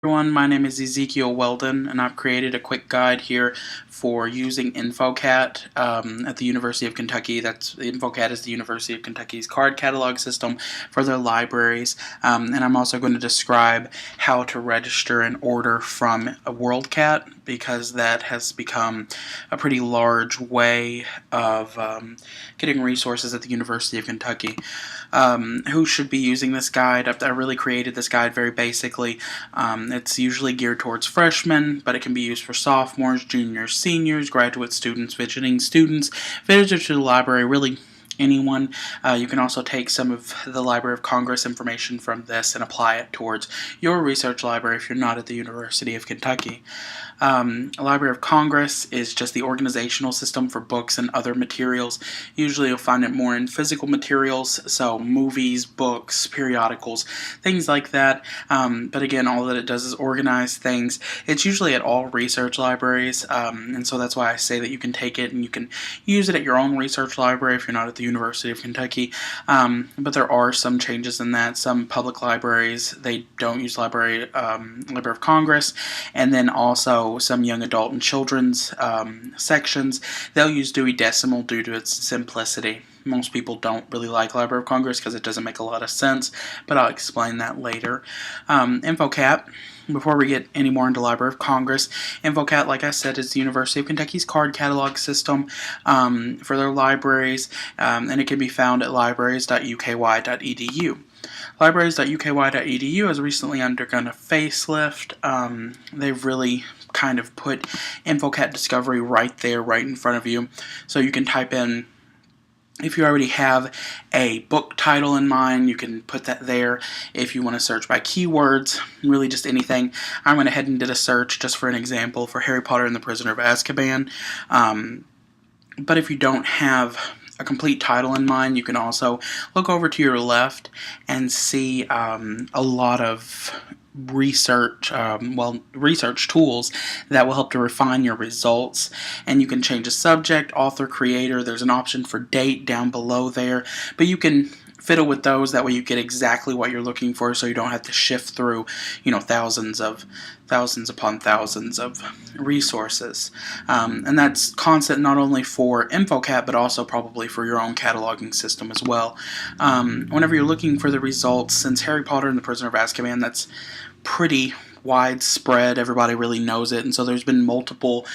Everyone, my name is Ezekiel Weldon, and I've created a quick guide here for using InfoKat at the University of Kentucky. InfoKat is the University of Kentucky's card catalog system for their libraries, and I'm also going to describe how to register an order from a Worldcat, because that has become a pretty large way of getting resources at the University of Kentucky. Who should be using this guide? I really created this guide very basically. It's usually geared towards freshmen, but it can be used for sophomores, juniors, seniors, graduate students, visitors to the library, really anyone. You can also take some of the Library of Congress information from this and apply it towards your research library if you're not at the University of Kentucky. Library of Congress is just the organizational system for books and other materials. Usually you'll find it more in physical materials, so movies, books, periodicals, things like that. But again, all that it does is organize things. It's usually at all research libraries, and so that's why I say that you can take it and you can use it at your own research library if you're not at the University of Kentucky. But there are some changes in that. Some public libraries, they don't use Library of Congress, and then also some young adult and children's sections, they'll use Dewey Decimal due to its simplicity. Most people don't really like Library of Congress because it doesn't make a lot of sense, but I'll explain that later. InfoKat, before we get any more into Library of Congress, InfoKat, like I said, is the University of Kentucky's card catalog system for their libraries, and it can be found at libraries.uky.edu. Libraries.uky.edu has recently undergone a facelift. They've really kind of put InfoKat Discovery right there, right in front of you. So you can type in, if you already have a book title in mind, you can put that there. If you want to search by keywords, really just anything. I went ahead and did a search just for an example for Harry Potter and the Prisoner of Azkaban. But if you don't have a complete title in mind, you can also look over to your left and see a lot of research tools that will help to refine your results. And you can change a subject, author, creator. There's an option for date down below there, but you can fiddle with those. That way you get exactly what you're looking for, so you don't have to shift through thousands upon thousands of resources. And that's constant not only for InfoKat but also probably for your own cataloging system as well. Whenever you're looking for the results, since Harry Potter and the Prisoner of Azkaban, that's pretty widespread, everybody really knows it, and so there's been multiple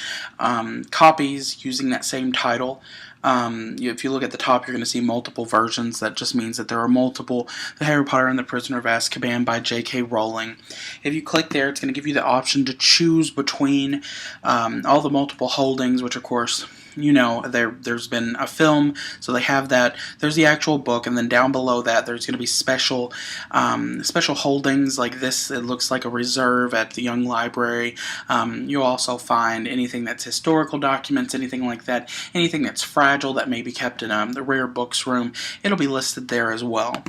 copies using that same title. If you look at the top, you're going to see multiple versions. That just means that there are multiple. The Harry Potter and the Prisoner of Azkaban by J.K. Rowling. If you click there, it's going to give you the option to choose between all the multiple holdings, which of course, there's been a film, so they have that. There's the actual book, and then down below that, there's going to be special holdings like this. It looks like a reserve at the Young Library. You'll also find anything that's historical documents, anything like that, anything that's fragile that may be kept in the rare books room. It'll be listed there as well.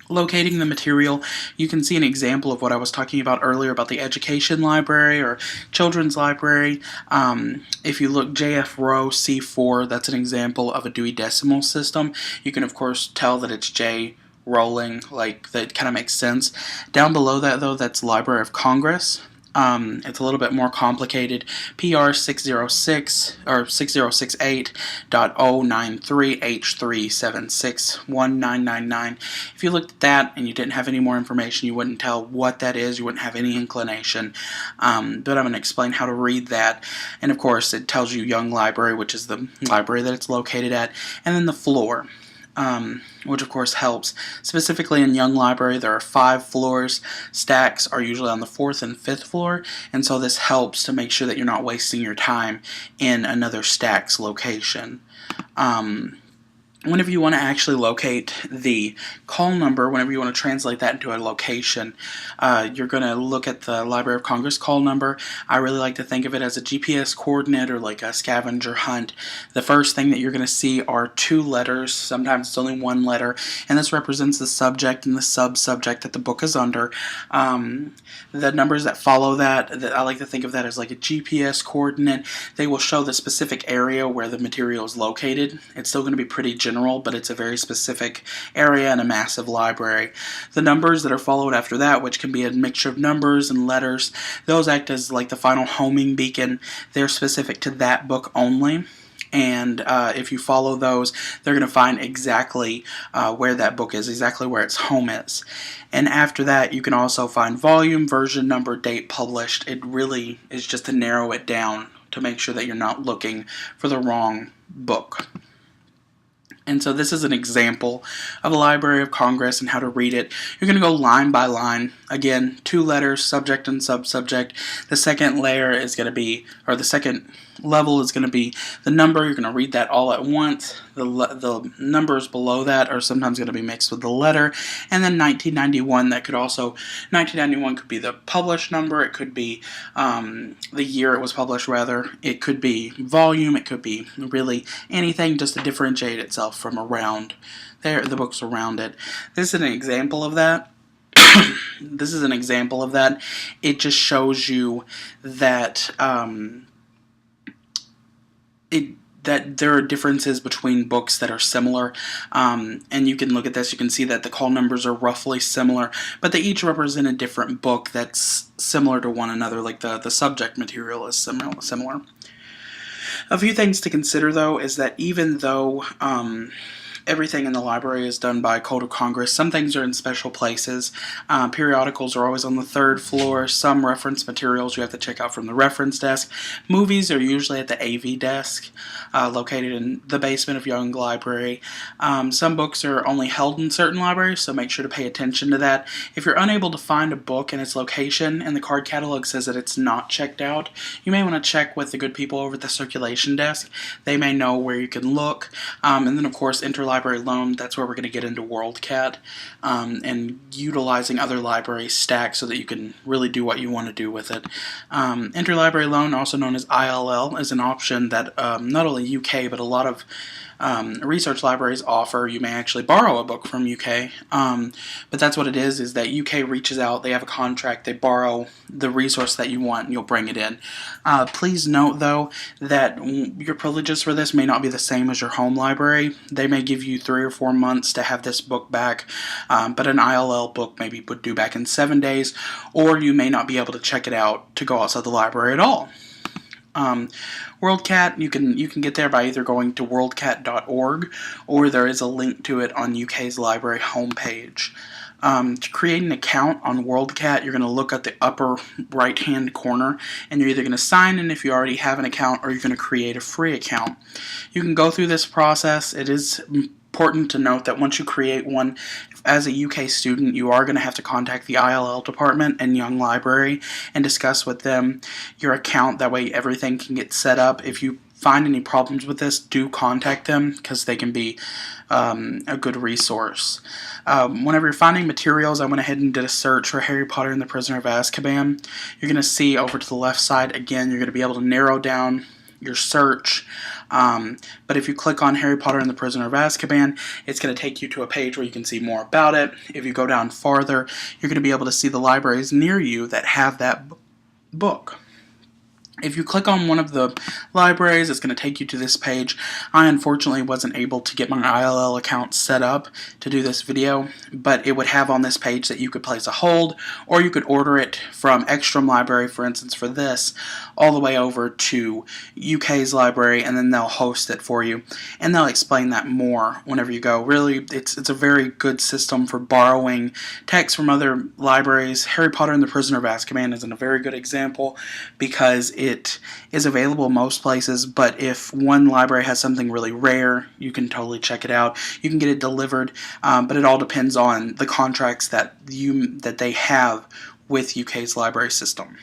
Locating the material, you can see an example of what I was talking about earlier about the education library or children's library. If you look JF row C4, that's an example of a Dewey Decimal System. You can of course tell that it's J Rowling, like that kind of makes sense. Down below that though, that's Library of Congress. It's a little bit more complicated. PR 606 or 6068.093H3761999. If you looked at that and you didn't have any more information, you wouldn't tell what that is. You wouldn't have any inclination. But I'm going to explain how to read that. And of course, it tells you Young Library, which is the library that it's located at, and then the floor. Which of course helps. Specifically in Young Library, there are 5 floors. Stacks are usually on the 4th and 5th floor, and so this helps to make sure that you're not wasting your time in another Stacks location. Whenever you want to actually locate the call number, whenever you want to translate that into a location, you're going to look at the Library of Congress call number. I really like to think of it as a GPS coordinate or like a scavenger hunt. The first thing that you're going to see are 2 letters. Sometimes it's only 1 letter, and this represents the subject and the sub-subject that the book is under. The numbers that follow that, I like to think of that as like a GPS coordinate. They will show the specific area where the material is located. It's still going to be pretty general general, but it's a very specific area and a massive library. The numbers that are followed after that, which can be a mixture of numbers and letters, those act as like the final homing beacon. They're specific to that book only. And if you follow those, they're going to find exactly where that book is, exactly where its home is. And after that, you can also find volume, version number, date published. It really is just to narrow it down to make sure that you're not looking for the wrong book. And so this is an example of a Library of Congress and how to read it. You're going to go line by line. Again, 2 letters, subject and subsubject. The second layer is going to be, or the second level is going to be the number. You're going to read that all at once. The numbers below that are sometimes going to be mixed with the letter. And then 1991, 1991 could be the published number. It could be the year it was published, rather. It could be volume. It could be really anything just to differentiate itself from around there, the books around it. This is an example of that. This is an example of that. It just shows you that that there are differences between books that are similar, and you can look at this. You can see that the call numbers are roughly similar, but they each represent a different book that's similar to one another, like the subject material is similar. A few things to consider, though, is that even though everything in the library is done by Code of Congress, some things are in special places. Periodicals are always on the 3rd floor. Some reference materials you have to check out from the reference desk. Movies are usually at the AV desk, located in the basement of Young Library. Some books are only held in certain libraries, so make sure to pay attention to that. If you're unable to find a book and its location and the card catalog says that it's not checked out, you may want to check with the good people over at the circulation desk. They may know where you can look. And then, of course, interlibrary loan, that's where we're going to get into Worldcat, and utilizing other library stacks so that you can really do what you want to do with it. Interlibrary loan, also known as ILL, is an option that not only UK but a lot of research libraries offer. You may actually borrow a book from UK, but that's what it is that UK reaches out, they have a contract, they borrow the resource that you want, and you'll bring it in. Please note, though, that your privileges for this may not be the same as your home library. They may give you 3 or 4 months to have this book back, but an ILL book maybe would due back in 7 days, or you may not be able to check it out to go outside the library at all. Worldcat, you can get there by either going to worldcat.org, or there is a link to it on UK's library homepage. To create an account on Worldcat, you're going to look at the upper right-hand corner, and you're either going to sign in if you already have an account, or you're going to create a free account. You can go through this process. It is important to note that once you create one, as a UK student, you are going to have to contact the ILL department and Young Library and discuss with them your account. That way everything can get set up. If you find any problems with this, do contact them, because they can be a good resource. Whenever you're finding materials, I went ahead and did a search for Harry Potter and the Prisoner of Azkaban. You're going to see over to the left side, again, you're going to be able to narrow down your search. But if you click on Harry Potter and the Prisoner of Azkaban, it's going to take you to a page where you can see more about it. If you go down farther, you're going to be able to see the libraries near you that have that book. If you click on one of the libraries, it's going to take you to this page. I unfortunately wasn't able to get my ILL account set up to do this video, but it would have on this page that you could place a hold, or you could order it from Ekstrom Library, for instance, for this, all the way over to UK's library, and then they'll host it for you, and they'll explain that more whenever you go. Really, it's a very good system for borrowing text from other libraries. Harry Potter and the Prisoner of Azkaban is a very good example, because it is available most places, but if one library has something really rare, you can totally check it out. You can get it delivered, but it all depends on the contracts that they have with UK's library system.